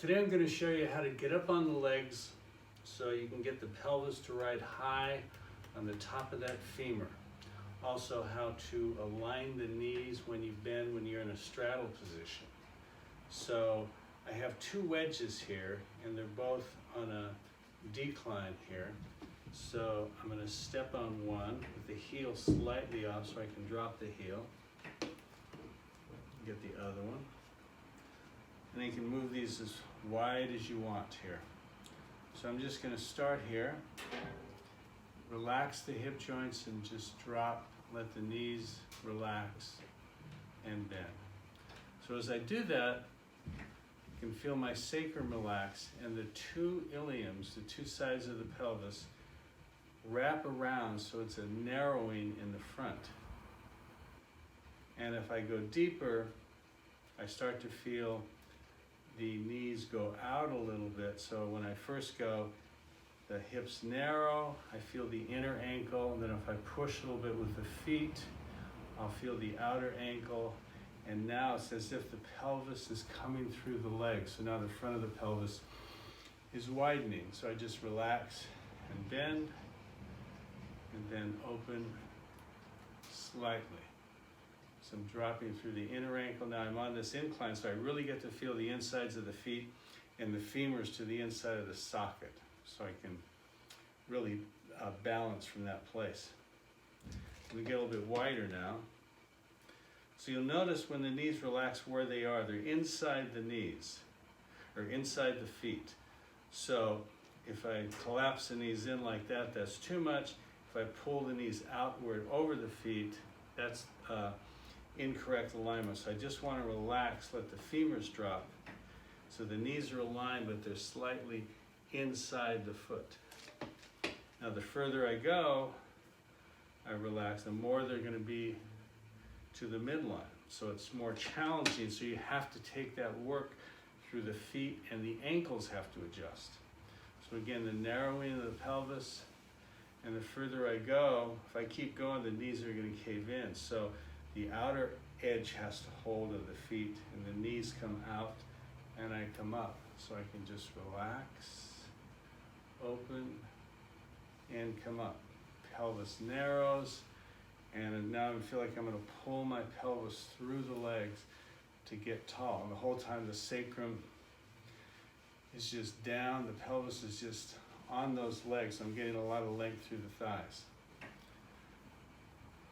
Today I'm going to show you how to get up on the legs so you can get the pelvis to ride high on the top of that femur. Also how to align the knees when you bend when you're in a straddle position. So I have two wedges here and they're both on a decline here. So I'm going to step on one with the heel slightly off so I can drop the heel. Get the other one. And you can move these as wide as you want here. So I'm just going to start here. Relax the hip joints and just drop, let the knees relax and bend. So as I do that, you can feel my sacrum relax and the two iliums, the two sides of the pelvis, wrap around so it's a narrowing in the front. And if I go deeper, I start to feel the knees go out a little bit. So when I first go, the hips narrow, I feel the inner ankle, and then if I push a little bit with the feet, I'll feel the outer ankle, and now it's as if the pelvis is coming through the legs. So now the front of the pelvis is widening. So I just relax and bend, and then open slightly. So I'm dropping through the inner ankle. Now I'm on this incline, so I really get to feel the insides of the feet and the femurs to the inside of the socket. So I can really balance from that place. We get a little bit wider now. So you'll notice when the knees relax where they are. They're inside the knees, or inside the feet. So if I collapse the knees in like that, that's too much. If I pull the knees outward over the feet, that's incorrect alignment. So I just want to relax, let the femurs drop. So the knees are aligned, but they're slightly inside the foot. Now the further I go, I relax, the more they're going to be to the midline. So it's more challenging, so you have to take that work through the feet, and the ankles have to adjust. So again, the narrowing of the pelvis, and the further I go, if I keep going, the knees are going to cave in. So the outer edge has to hold of the feet, and the knees come out, and I come up. So I can just relax, open, and come up. Pelvis narrows, and now I feel like I'm going to pull my pelvis through the legs to get tall. And the whole time the sacrum is just down, the pelvis is just on those legs. So I'm getting a lot of length through the thighs.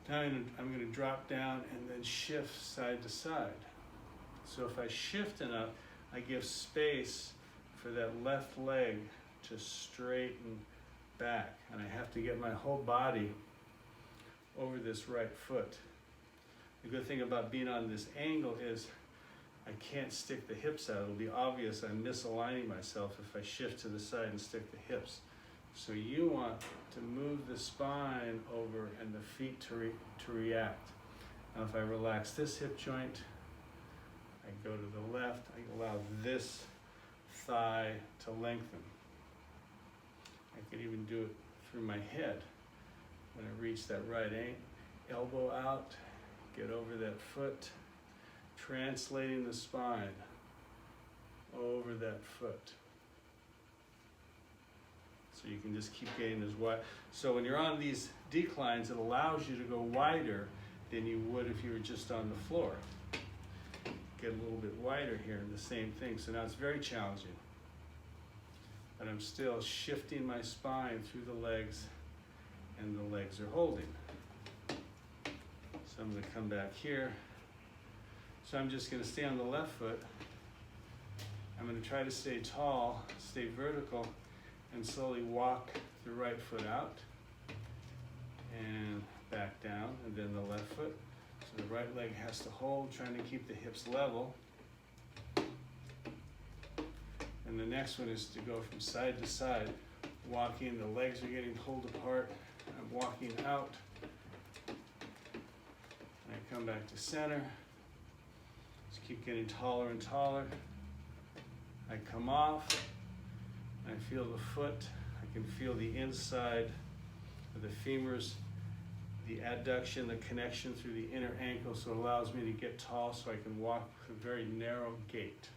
Now I'm going to drop down and then shift side to side. So if I shift enough, I give space for that left leg to straighten back. And I have to get my whole body over this right foot. The good thing about being on this angle is I can't stick the hips out. It'll be obvious I'm misaligning myself if I shift to the side and stick the hips. So you want to move the spine over and the feet to react. Now if I relax this hip joint, I go to the left, I allow this thigh to lengthen. I could even do it through my head. When I reach that right elbow out, get over that foot, translating the spine over that foot. So you can just keep getting as wide. So when you're on these declines, it allows you to go wider than you would if you were just on the floor. Get a little bit wider here, and the same thing. So now it's very challenging. But I'm still shifting my spine through the legs, and the legs are holding. So I'm going to come back here. So I'm just going to stay on the left foot. I'm going to try to stay tall, stay vertical, and slowly walk the right foot out and back down, and then the left foot. So the right leg has to hold, trying to keep the hips level. And the next one is to go from side to side, walking, the legs are getting pulled apart. I'm walking out, and I come back to center. Just keep getting taller and taller. I come off, I feel the foot, I can feel the inside of the femurs, the adduction, the connection through the inner ankle, so it allows me to get tall so I can walk with a very narrow gait.